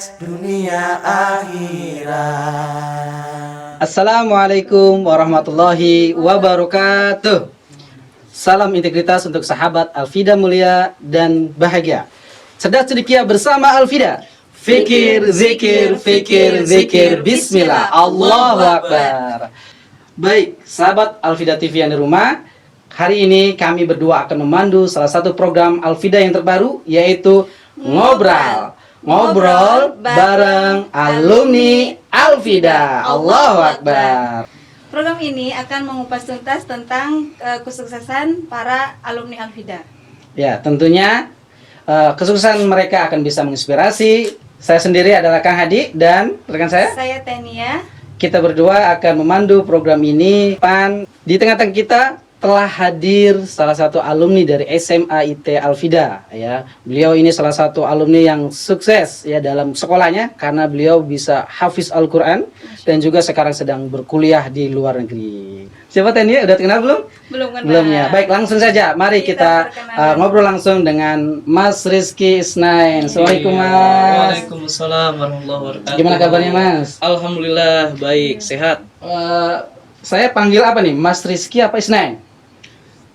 sukses dunia akhirat. Assalamualaikum warahmatullahi wabarakatuh. Salam integritas untuk sahabat Al-Fida mulia dan bahagia. Cerdas cedekia bersama Al-Fida. Fikir, zikir, fikir, zikir. Bismillah, Allahu Akbar. Baik, sahabat Al-Fida TV yang di rumah, hari ini kami berdua akan memandu salah satu program Al-Fida yang terbaru, yaitu Ngobrol bareng alumni Al-Fida. Allahu Akbar. Program ini akan mengupas tuntas tentang kesuksesan para alumni Al-Fida. Ya, tentunya kesuksesan mereka akan bisa menginspirasi. Saya sendiri adalah Kang Hadi dan rekan saya. Saya Tania. Kita berdua akan memandu program ini. Di tengah-tengah kita telah hadir salah satu alumni dari SMA IT Al-Fida, ya. Beliau ini salah satu alumni yang sukses ya dalam sekolahnya karena beliau bisa hafiz Al-Qur'an dan juga sekarang sedang berkuliah di luar negeri. Siapa Tania? Udah kenal belum? Belum kenal. Belum ya. Baik, langsung saja. Mari kita ngobrol langsung dengan Mas Rizky Isnain. Assalamualaikum Mas. Waalaikumsalam warahmatullahi wabarakatuh. Gimana kabarnya Mas? Alhamdulillah baik, sehat. Saya panggil apa nih? Mas Rizky apa Isnain?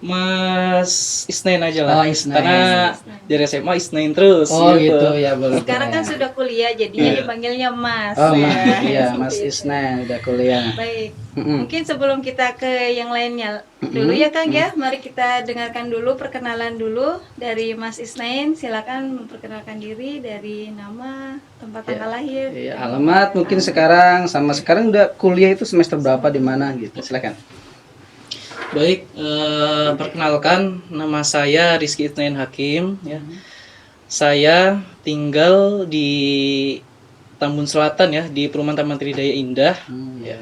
Mas Isnain aja lah. Oh, Isnain. Karena dari SMA Isnain terus. Oh gitu ya, boleh. Sekarang kan sudah kuliah, jadinya dipanggilnya Mas. Oh, ya. Mas, iya, Mas Isnain udah kuliah. Baik. Mm-mm. Mungkin sebelum kita ke yang lainnya dulu ya Kang ya, mari kita dengarkan dulu perkenalan dulu dari Mas Isnain. Silakan memperkenalkan diri dari nama, tempat tanggal lahir. Iya, alamat mungkin sekarang udah kuliah itu semester berapa di mana gitu. Silakan. Baik, perkenalkan nama saya Rizky Isnain Hakim ya. Saya tinggal di Tambun Selatan ya, di Perumahan Taman Tridaya Indah. Ya.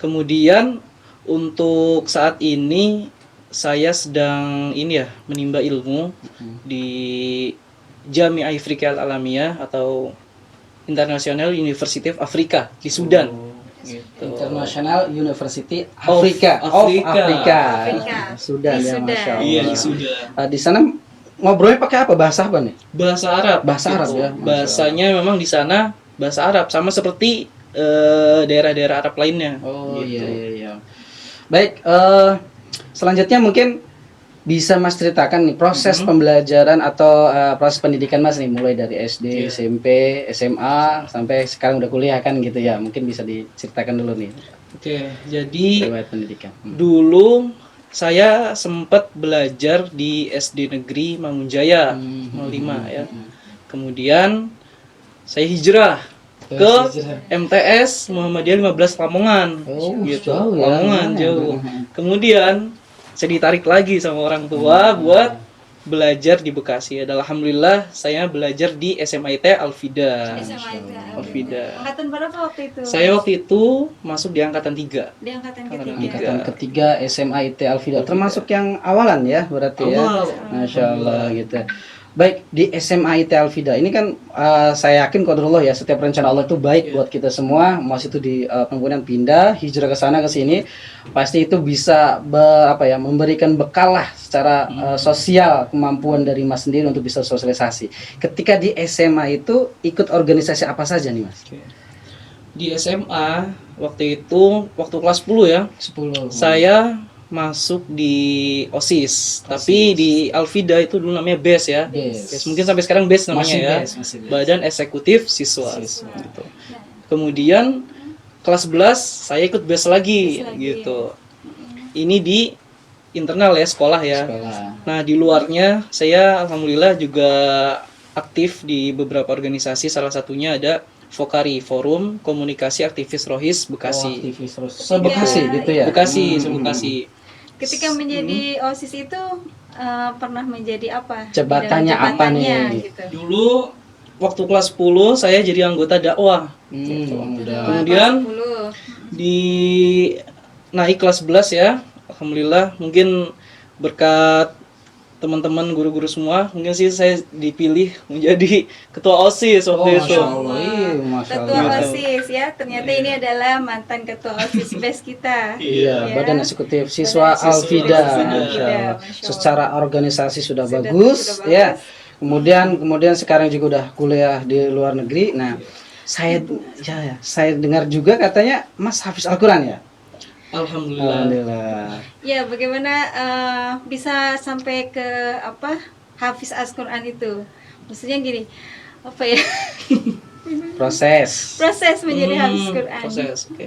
Kemudian untuk saat ini saya sedang menimba ilmu di Jami'ah Ifriqiya Al-Alamiyah atau International University of Africa di Sudan. Gitu. International University Of Afrika. Afrika. Sudah Di ya, Sudan. Masya Allah. Iya, di Sudan. Di sana ngobrolnya pakai apa? Bahasa apa nih? Bahasa Arab. Bahasa Arab ya. Bahasanya memang di sana bahasa Arab sama seperti daerah-daerah Arab lainnya. Oh gitu. iya. Baik, selanjutnya mungkin bisa Mas ceritakan nih proses pembelajaran atau proses pendidikan Mas nih mulai dari SD, SMP, SMA sampai sekarang udah kuliah kan gitu ya. Mungkin bisa diceritakan dulu nih Oke, jadi riwayat pendidikan. dulu saya sempat belajar di SD Negeri Mangunjaya 05 ya. Kemudian saya hijrah ke MTS Muhammadiyah 15 Lamongan. Oh, gitu. jauh ya. Lamongan jauh. Kemudian saya ditarik lagi sama orang tua buat belajar di Bekasi. Alhamdulillah saya belajar di SMA IT Al-Fida. SMA itu. Al-Fida. Angkatan berapa waktu itu? Saya waktu itu masuk di angkatan 3. Di angkatan Angkatan ketiga. Angkatan ketiga SMA IT Al-Fida termasuk yang awalan ya berarti ya. Awal. Masya Allah gitu. Baik, di SMA IT Al-Fida ini kan saya yakin qadarullah ya, setiap rencana Allah itu baik buat kita semua. Mas itu di kemudian pindah hijrah ke sana ke sini pasti itu bisa memberikan bekal lah secara sosial kemampuan dari Mas sendiri untuk bisa sosialisasi. Ketika di SMA itu ikut organisasi apa saja nih Mas? Di SMA waktu itu waktu kelas 10 ya. 10. Saya masuk di OSIS, tapi di Al-Fida itu dulu namanya BES ya. BES. Mungkin sampai sekarang BES namanya Masih ya. BES, masih BES. Badan Eksekutif Siswa. Gitu. Kemudian kelas 11 saya ikut BES lagi gitu. Ini di internal ya, sekolah ya. Sekolah. Nah, di luarnya saya alhamdulillah juga aktif di beberapa organisasi, salah satunya ada Fokari, Forum Komunikasi Aktivis Rohis Bekasi. Aktivis terus. Bekasi gitu ya. Bekasi, Bekasi. Ketika menjadi OSIS itu pernah menjadi apa? Jabatannya apa nih? Gitu. Dulu waktu kelas 10 saya jadi anggota dakwah. Kemudian di naik kelas 11 ya. Alhamdulillah mungkin berkat teman-teman guru-guru semua, mungkin sih saya dipilih menjadi ketua OSIS waktu itu. Ketua OSIS ya, ternyata ini adalah mantan ketua OSIS BES kita. Iya, ya. Badan Eksekutif Siswa Al-Fida. Masya Allah. Secara organisasi sudah bagus, ya. Kemudian sekarang juga udah kuliah di luar negeri. Nah, saya dengar juga katanya Mas hafiz Al-Qur'an ya? Alhamdulillah. Alhamdulillah. Ya, bagaimana bisa sampai ke hafiz Al-Quran itu? Maksudnya gini, apa ya? Proses. Proses menjadi hafiz Quran. Proses, oke.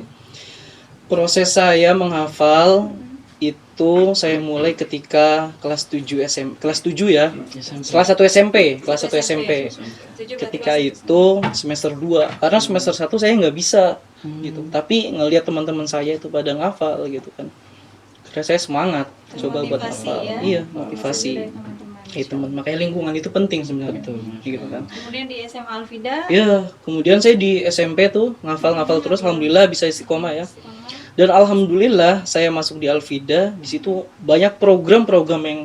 Proses saya menghafal itu saya mulai ketika kelas 7 kelas 7 ya. Kelas 1 SMP, kelas 1 SMP. Ketika itu semester 2. Karena semester 1 saya nggak bisa gitu. Tapi ngelihat teman-teman saya itu pada ngafal gitu kan. Karena saya semangat coba buat hafal. Ya? Iya, motivasi. Makanya lingkungan itu penting sebenarnya. Betul. Gitu kan. Kemudian di SMA Al-Fida. Ya, kemudian saya di SMP tuh ngafal terus, alhamdulillah bisa istiqomah ya. Dan alhamdulillah saya masuk di Al-Fida, di situ banyak program-program yang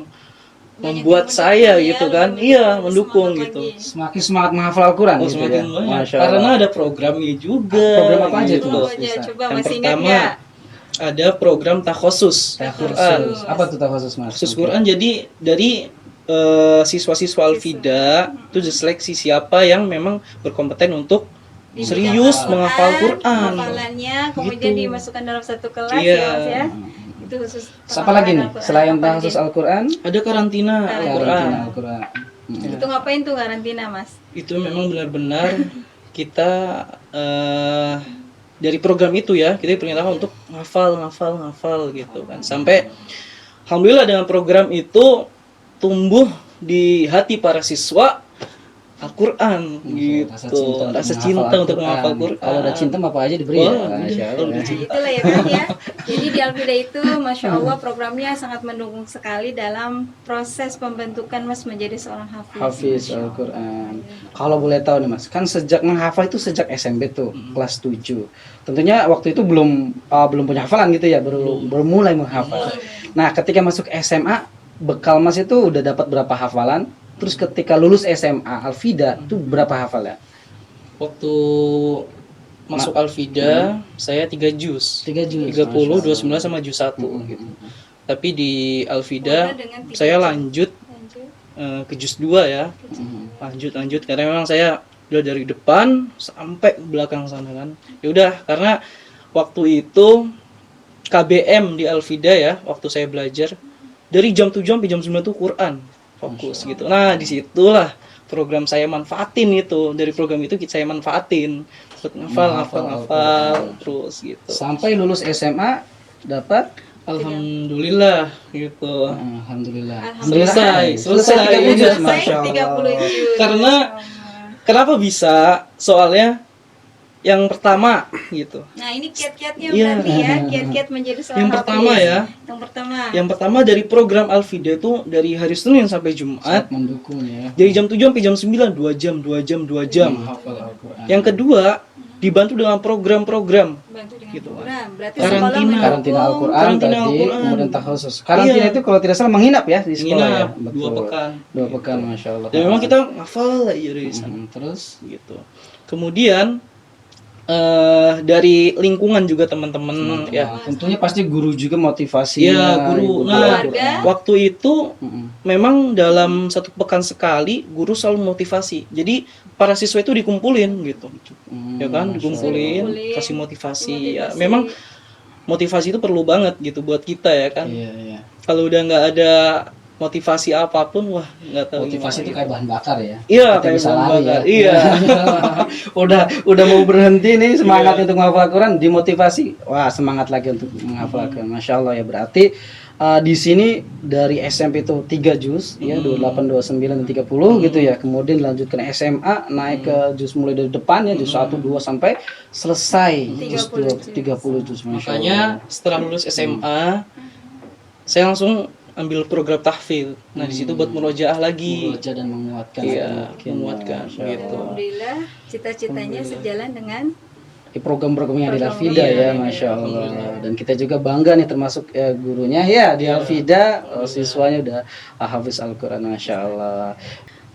membuat saya gitu kan, mendukung gitu. Semakin semangat menghafal Al-Qur'an gitu Semakin ya. banyak. Masya Allah. Karena ada programnya juga. Program apa aja gitu. itu, Mas? Bisa. Coba Yang masih ingat pertama nggak? ada program takhosus Quran. Apa tuh khusus Mas? Khusus Quran jadi dari siswa-siswa Al-Fida itu diseleksi siapa yang memang berkompeten untuk serius menghafal Quran. Hafalannya kemudian dimasukkan dalam satu kelas Iya. ya Mas ya. Itu khusus. Apa lagi nih? Al-Quran. Selain Apa khusus lagi? Al-Qur'an, Ada karantina Al-Quran. Al-Qur'an. Itu ngapain tuh karantina Mas? Itu memang benar-benar kita dari program itu ya, kita diperintahkan untuk ngafal gitu kan. Sampai alhamdulillah dengan program itu tumbuh di hati para siswa Al-Quran gitu. Rasa cinta untuk menghafal Quran. Kalau ada cinta apa aja diberi ya. Masya Allah. Itulah ya kan ya. Jadi di Al-Fida itu Masya Allah programnya sangat mendukung sekali dalam proses pembentukan Mas menjadi seorang hafiz. Hafiz Al-Qur'an. Kalau boleh tahu nih Mas, kan sejak menghafal itu sejak SMP tuh, kelas 7. Tentunya waktu itu belum punya hafalan gitu ya, baru mulai menghafal. Nah, ketika masuk SMA, bekal Mas itu udah dapat berapa hafalan? Terus ketika lulus SMA Al-Fida itu berapa hafalan? Waktu masuk Al-Fida saya 3 juz. 3 juz. 30, 29 sama juz 1 gitu. Tapi di Al-Fida saya lanjut ke juz 2 ya. Lanjut karena memang saya udah dari depan sampai belakang sana kan. Ya udah karena waktu itu KBM di Al-Fida ya, waktu saya belajar dari jam 7 sampai jam 9 tuh Quran fokus gitu. Nah, disitulah program saya manfaatin itu. Dari program itu saya manfaatin buat ngafal terus gitu. Sampai lulus SMA dapat Alhamdulillah gitu. Alhamdulillah. Selesai 30 juz, Masya 30 Allah. juz. Karena kenapa bisa? Soalnya yang pertama gitu. Nah ini kiat-kiatnya Iya. berarti ya, kiat-kiat menjadi seorang Yang pertama hafiz. ya. Yang pertama Dari program Al-Fida itu dari hari Senin sampai Jumat Mendukung ya. dari jam 7 sampai jam 9 2 jam. Hafal Al-Qur'an. Yang kedua dibantu dengan program-program bantu dengan gitu. program. Berarti Karantina. sekolah mendukung. Karantina Al-Qur'an Karantina tadi, Al-Qur'an. kemudian takhusus. Karantina Iya. itu kalau tidak salah menginap ya di sekolah ya. Menginap 2 pekan. 2 pekan, Masya Allah. Dan memang kita ngafal aja dari sana Terus gitu. Kemudian dari lingkungan juga teman-teman ya. tentunya pasti guru juga motivasi. Iya, guru. Nah, keluarga. waktu itu memang dalam 1 pekan sekali guru selalu motivasi. Jadi para siswa itu dikumpulin gitu. Ya kan, dikumpulin, kasih motivasi. Ya, memang motivasi itu perlu banget gitu buat kita ya kan. Iya. Kalau udah nggak ada motivasi apapun, wah nggak tahu. Motivasi itu gimana. kayak bahan bakar ya. Iya, Kita kayak bisa bahan lari bakar. ya. Iya. udah mau berhenti nih semangat untuk menghafal Al-Qur'an, dimotivasi. Wah, semangat lagi untuk menghafal Al-Qur'an. Masya Allah ya, berarti di sini dari SMP itu 3 juz ya, 28, 29 dan 30 gitu ya. Kemudian dilanjutkan SMA naik ke juz mulai dari depan ya, juz 1 2 sampai selesai juz 30 juz. Masya Makanya Allah. setelah lulus SMA, saya langsung ambil program tahfidz. Nah, di situ buat murojaah lagi. Membaca dan menguatkan. Iya, semakin, menguatkan Masya Allah. gitu. Alhamdulillah cita-citanya sejalan dengan Di program-programnya di Al-Fida Iya, ya, Masya Allah. Dan kita juga bangga nih termasuk gurunya ya di Al-Fida, siswanya udah hafiz Al-Qur'an, Masya Allah.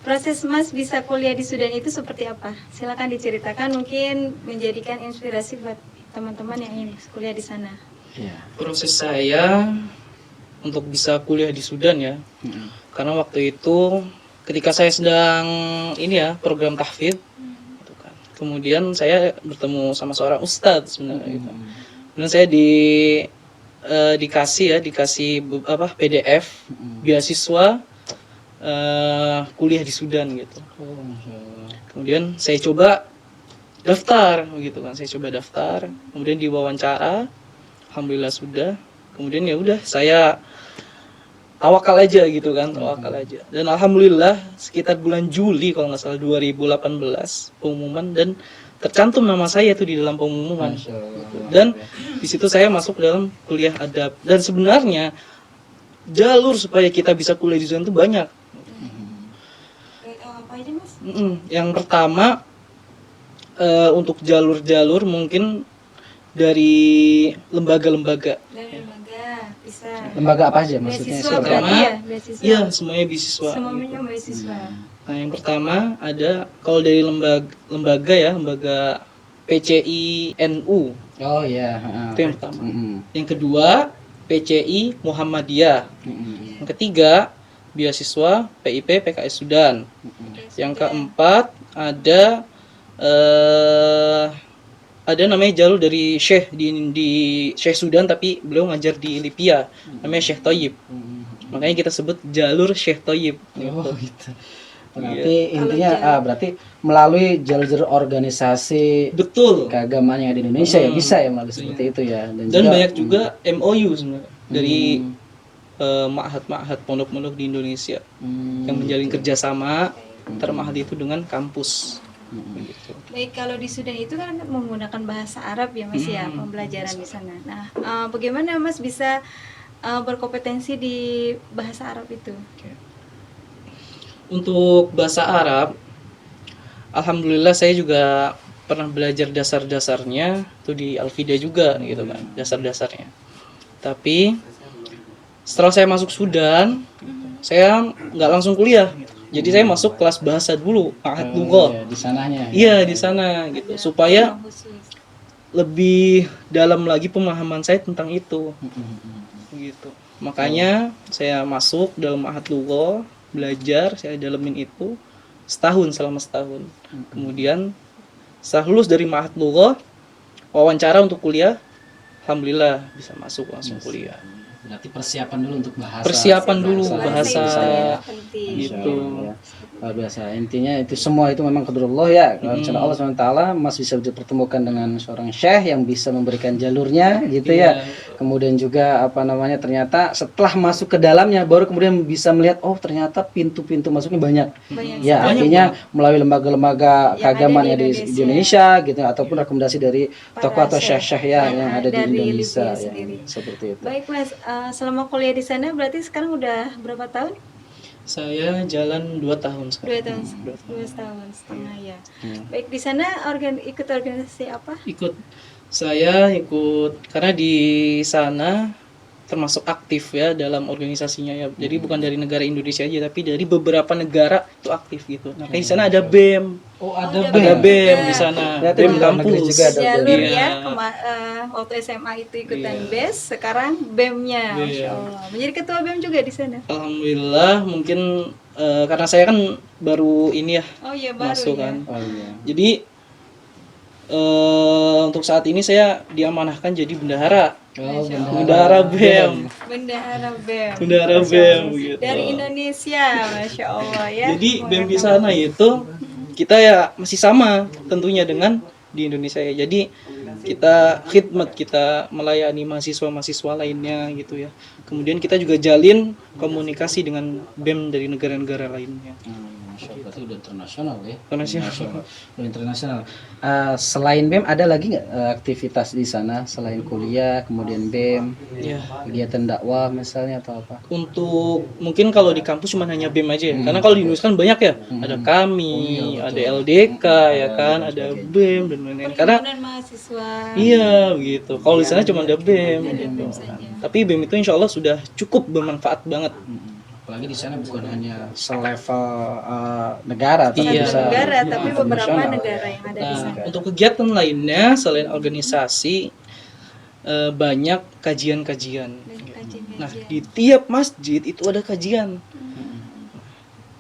proses Mas bisa kuliah di Sudan itu seperti apa? Silakan diceritakan, mungkin menjadikan inspirasi buat teman-teman yang ingin kuliah di sana. Iya. Proses saya untuk bisa kuliah di Sudan ya. Karena waktu itu ketika saya sedang ini ya program tahfidz gitu kan. Kemudian saya bertemu sama seorang ustadz sebenarnya gitu. Kemudian saya dikasih PDF beasiswa kuliah di Sudan gitu. Kemudian saya coba daftar gitu kan. Saya coba daftar, kemudian diwawancara, alhamdulillah sudah. Kemudian ya udah saya tawakal aja gitu kan, tawakal aja. Dan alhamdulillah sekitar bulan Juli kalau nggak salah 2018 pengumuman dan tercantum nama saya tuh di dalam pengumuman. Dan di situ saya masuk dalam kuliah adab. Dan sebenarnya jalur supaya kita bisa kuliah di sana itu banyak. Apa aja Mas? Yang pertama untuk jalur-jalur mungkin dari lembaga-lembaga. Dari lembaga bisa. Lembaga apa aja maksudnya? Beasiswa Seperti berarti apa? ya, beasiswa. Iya, semuanya beasiswa. Semuanya beasiswa. Nah, yang pertama ada kalau dari lembaga ya, lembaga PCI NU. Oh iya. Itu yang pertama. Yang kedua, PCI Muhammadiyah. Yang ketiga, beasiswa PIP PKS Sudan. Yang keempat ada namanya jalur dari Syekh di Syekh Sudan tapi beliau ngajar di Libya. Namanya Syekh Thayyib. Makanya kita sebut jalur Syekh Thayyib. Oh gitu. Berarti intinya berarti melalui jalur organisasi Betul. keagamaan yang ada di Indonesia ya bisa ya melalui seperti itu ya. Dan juga, banyak juga MOU sebenarnya dari ma'had-ma'had pondok-pondok di Indonesia yang menjalin kerjasama antara ma'had itu dengan kampus. Begitu. Baik, kalau di Sudan itu kan menggunakan bahasa Arab ya Mas ya, pembelajaran di sana. Nah, bagaimana Mas bisa berkompetensi di bahasa Arab itu? Untuk bahasa Arab, alhamdulillah saya juga pernah belajar dasar-dasarnya tuh di Al-Fida juga gitu kan, dasar-dasarnya. Tapi setelah saya masuk Sudan, saya nggak langsung kuliah. Jadi saya masuk kelas bahasa dulu, ma'had lughah. di sananya. Iya, di sana gitu. Supaya lebih dalam lagi pemahaman saya tentang itu. Gitu. Makanya saya masuk dalam ma'had lughah, belajar, saya dalemin itu selama setahun. Kemudian setelah lulus dari ma'had lughah, wawancara untuk kuliah, alhamdulillah bisa masuk langsung kuliah. Berarti persiapan dulu untuk bahasa. Persiapan dulu bahasa penting. gitu. Luar biasa. Intinya itu semua itu memang qadarullah ya. Kalau insya Allah SWT Mas bisa dipertemukan dengan seorang syekh yang bisa memberikan jalurnya gitu ya. Kemudian juga ternyata setelah masuk ke dalamnya baru kemudian bisa melihat oh ternyata pintu-pintu masuknya banyak. Ya artinya melalui lembaga-lembaga keagamaan yang ada di Indonesia gitu ataupun rekomendasi dari tokoh atau syekh-syekh ya yang ada di Indonesia ya. Seperti itu. Baik Mas, selama kuliah di sana berarti sekarang udah berapa tahun? Saya jalan 2 tahun sekarang. 2 tahun setengah ya. Baik, di sana ikut organisasi apa? Saya ikut karena di sana termasuk aktif ya dalam organisasinya ya. Jadi bukan dari negara Indonesia aja tapi dari beberapa negara itu aktif gitu. Nah, di sana ada BEM. Oh, ada BEM di sana. BEM kampus. Jalur ya, waktu SMA itu ikutan BES, sekarang BEM-nya. Masya Allah. Menjadi ketua BEM juga di sana. Alhamdulillah, mungkin karena saya kan baru ini ya. Oh iya, baru masuk ya. kan. Jadi untuk saat ini saya diamanahkan jadi bendahara. Bendahara BEM. Bendahara BEM gitu. Dari Indonesia, Masya Allah ya. Jadi BEM di sana itu kita ya masih sama tentunya dengan di Indonesia ya. Jadi kita khidmat, kita melayani mahasiswa-mahasiswa lainnya gitu ya. Kemudian kita juga jalin komunikasi dengan BEM dari negara-negara lainnya. Berarti udah internasional ya. Udah internasional. Selain BEM ada lagi nggak aktivitas di sana selain kuliah, kemudian BEM, kegiatan dakwah misalnya atau apa? Untuk mungkin kalau di kampus cuma hanya BEM aja ya. Karena kalau di Indonesia kan banyak ya. Ada kami, ada LDK ya kan, ada BEM dan lain-lain. Karena mahasiswa. Iya begitu. Kalau di sana cuma ada BEM. Tapi BEM itu insya Allah sudah cukup bermanfaat banget. Apalagi di sana bukan hanya selevel negara, tapi bisa negara, tapi beberapa negara yang ada di sana. Untuk kegiatan lainnya selain organisasi banyak kajian-kajian. Nah di tiap masjid itu ada kajian.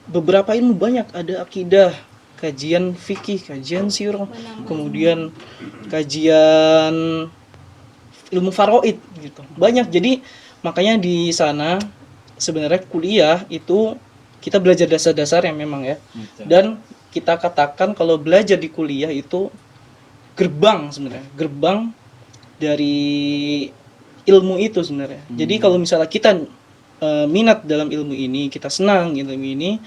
beberapa ilmu banyak, ada akidah, kajian fikih, kajian sirah, kemudian kajian ilmu faraid gitu. Banyak. Jadi makanya di sana sebenarnya kuliah itu kita belajar dasar-dasar yang memang ya. Dan kita katakan kalau belajar di kuliah itu gerbang sebenarnya, gerbang dari ilmu itu sebenarnya. Jadi kalau misalnya kita minat dalam ilmu ini, kita senang ilmu ini,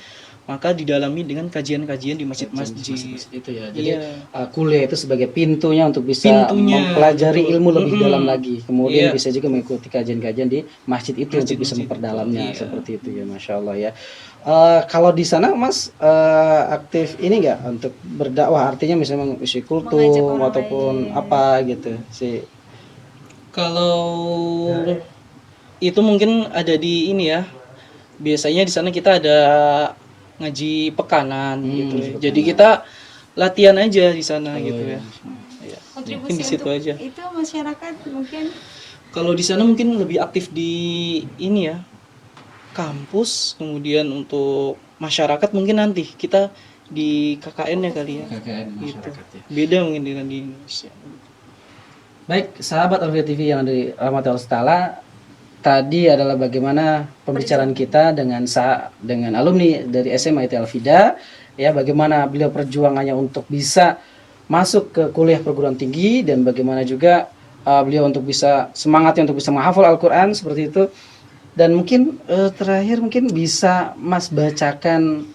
maka didalami dengan kajian-kajian di masjid-masjid. Itu ya. Jadi kuliah itu sebagai pintunya untuk bisa Pintunya, mempelajari betul. ilmu lebih dalam lagi. Kemudian Iya. bisa juga mengikuti kajian-kajian di masjid itu untuk bisa Masjid-masjid memperdalamnya itu, iya. seperti itu ya, Masya Allah ya. Kalau di sana Mas aktif ini enggak untuk berdakwah, artinya misalnya mengisi Mengajak kultum orang ataupun lain. apa gitu sih. Kalau itu mungkin ada di ini ya. Biasanya di sana kita ada ngaji pekanan gitu ya. pekanan. Jadi kita latihan aja di sana gitu ya. Ya. Kontribusi Mungkin di situ untuk aja. itu masyarakat mungkin Kalau di sana mungkin lebih aktif di ini ya. Kampus, kemudian untuk masyarakat mungkin nanti kita di KKN ya kali ya. KKN Gitu. masyarakat ya. Beda mungkin dengan di Indonesia. Baik, sahabat Al-Fida TV yang dari Rahmatul Ta'ala, tadi adalah bagaimana pembicaraan kita dengan alumni dari SMA IT Al-Fida, ya, bagaimana beliau perjuangannya untuk bisa masuk ke kuliah perguruan tinggi dan bagaimana juga beliau untuk bisa semangatnya untuk bisa menghafal Al-Qur'an seperti itu. Dan mungkin terakhir mungkin bisa Mas bacakan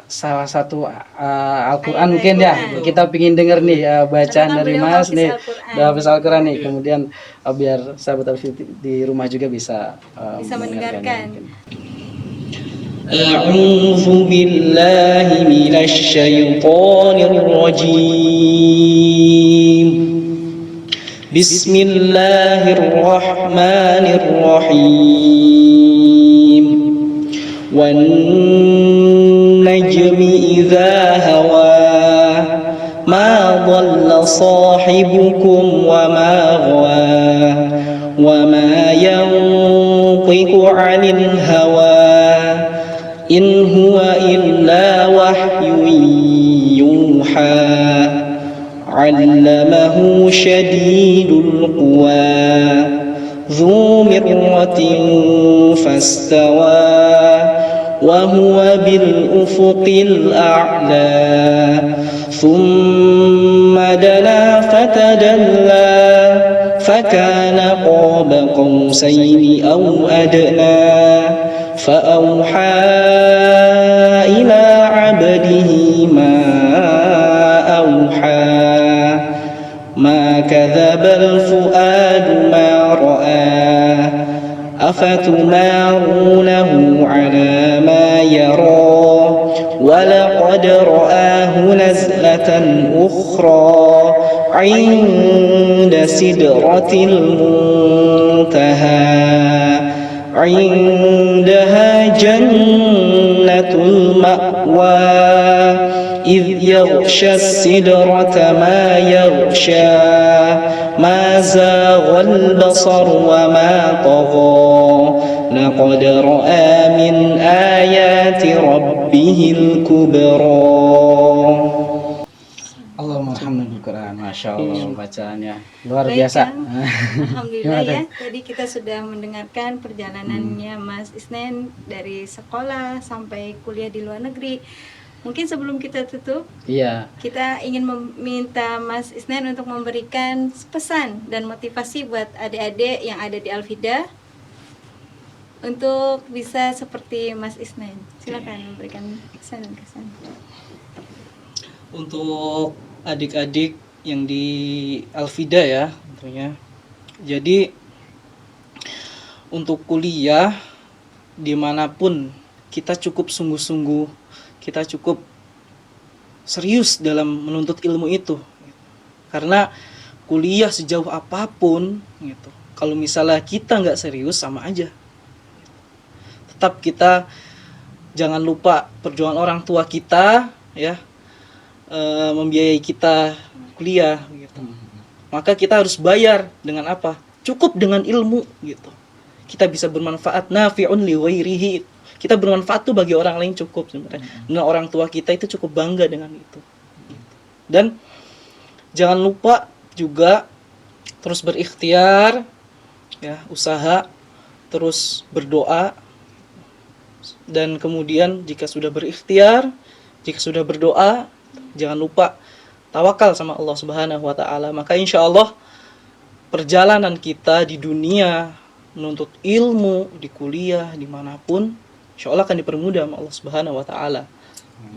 salah satu Al-Qur'an Ayat mungkin ya. Al-Qur'an. Kita pingin denger nih bacaan Karena dari beliau Mas hafiz nih. Al-Qur'an. Udah hafiz Al-Qur'an nih. Kemudian biar sahabat Al-Fida di rumah juga bisa mendengarkan. أعوذ بالله من الشيطان الرجيم بسم الله الرحمن الرحيم والنجم إذا هوى ما ضل صاحبكم وما غوى وما ينطق عن الهوى إن هو إلا وحي يوحى علمه شديد القوى ذو مرة فاستوى وهو بالأفق الأعلى ثم دنا فتدلى فكان قاب قوسين أو أدنى فأوحى إلى عبده ما أوحى ما كذب الفؤاد ما رأى أفتمارونه على ما يرى ولقد رآه نزلة أخرى عند سدرة المنتهى عندها جنة المأوى إذ يغشى السدرة ما يغشى ما زاغ البصر وما طغى لقد رأى من آيات ربه الكبرى. Allahumma alhamdulillah Quran, Masya Allah bacaannya luar Baik, biasa. Kang. Alhamdulillah Gimana, ya. Tadi kita sudah mendengarkan perjalanannya Mas Isnen dari sekolah sampai kuliah di luar negeri. Mungkin sebelum kita tutup, Iya. kita ingin meminta Mas Isnen untuk memberikan pesan dan motivasi buat adik-adik yang ada di Al-Fida untuk bisa seperti Mas Isnen. Silakan memberikan pesan dan kesan. Untuk adik-adik yang di Al-Fida ya tentunya. Jadi untuk kuliah dimanapun kita cukup sungguh-sungguh, kita cukup serius dalam menuntut ilmu itu. Karena kuliah sejauh apapun gitu, kalau misalnya kita nggak serius sama aja. Tetap kita jangan lupa perjuangan orang tua kita ya, membiayai kita kuliah gitu. Maka kita harus bayar dengan apa? Cukup dengan ilmu gitu. Kita bisa bermanfaat, nafi'un li ghairihi. kita bermanfaat tuh bagi orang lain cukup sebenarnya. Dan orang tua kita itu cukup bangga dengan itu. Dan jangan lupa juga terus berikhtiar, ya, usaha, terus berdoa, dan kemudian jika sudah berikhtiar, jika sudah berdoa, jangan lupa tawakal sama Allah Subhanahu wa taala. Maka insya Allah perjalanan kita di dunia menuntut ilmu, di kuliah, dimanapun, insya Allah akan dipermudah sama Allah Subhanahu wa taala.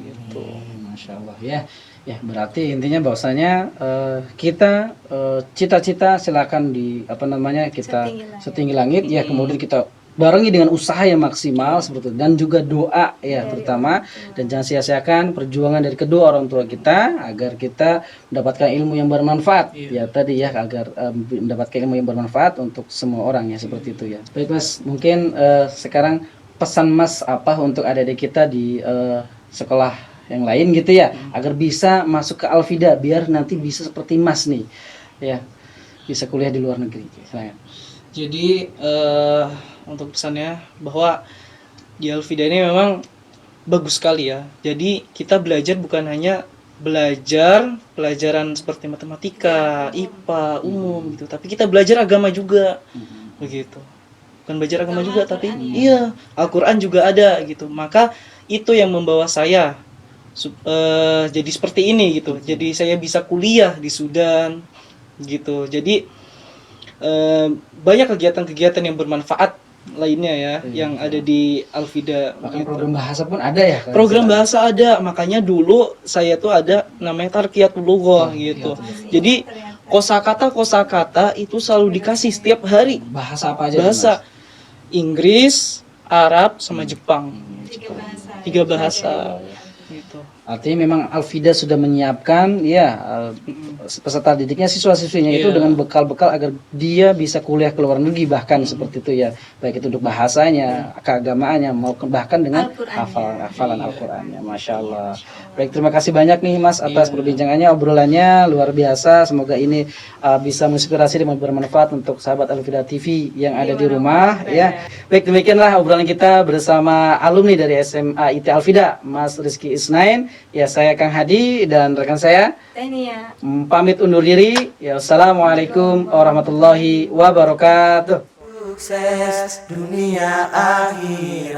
Gitu. Masya Allah ya. Ya, berarti intinya bahwasanya kita cita-cita silakan kita setinggi langit ya, kemudian kita barengi dengan usaha yang maksimal seperti itu, dan juga doa ya terutama, dan jangan sia-siakan perjuangan dari kedua orang tua kita agar kita mendapatkan ilmu yang bermanfaat ya tadi ya, agar mendapatkan ilmu yang bermanfaat untuk semua orang ya, seperti itu ya. Baik Mas, mungkin sekarang pesan Mas apa untuk adik-adik kita di sekolah yang lain gitu ya, agar bisa masuk ke Al-Fida biar nanti bisa seperti Mas nih ya, bisa kuliah di luar negeri. Silakan. Jadi untuk pesannya bahwa di Al-Fida ini memang bagus sekali ya. Jadi kita belajar bukan hanya belajar pelajaran seperti matematika, IPA, umum gitu, tapi kita belajar agama juga begitu. Bukan belajar agama juga, tapi iya, Al-Quran juga ada gitu. Maka itu yang membawa saya jadi seperti ini gitu. Jadi saya bisa kuliah di Sudan gitu. Jadi banyak kegiatan-kegiatan yang bermanfaat lainnya ya yang ada di Al-Fida. Bahkan program bahasa pun ada ya kan? Program bahasa ada, makanya dulu saya tuh ada namanya Tarqiyatul Lughah gitu. Jadi kosakata itu selalu dikasih setiap hari. Bahasa apa aja? Bahasa Inggris, Arab, sama Jepang. 3 bahasa. Gitu. Artinya memang Al-Fida sudah menyiapkan ya peserta didiknya, siswa-siswinya itu dengan bekal-bekal agar dia bisa kuliah ke luar negeri bahkan seperti itu ya, baik itu untuk bahasanya, keagamaannya, maupun bahkan dengan hafalan Al-Qur'annya. Masya Allah. Baik, terima kasih banyak nih Mas atas perbincangannya, obrolannya luar biasa. Semoga ini bisa menginspirasi dan bermanfaat untuk sahabat Al-Fida TV yang ada di rumah ya. Baik, demikianlah obrolan kita bersama alumni dari SMA IT Al-Fida, Mas Rizky Isnain. Ya, saya Kang Hadi dan rekan saya Tania. Pamit undur diri. Ya, assalamualaikum warahmatullahi wabarakatuh. Sukses dunia akhirat.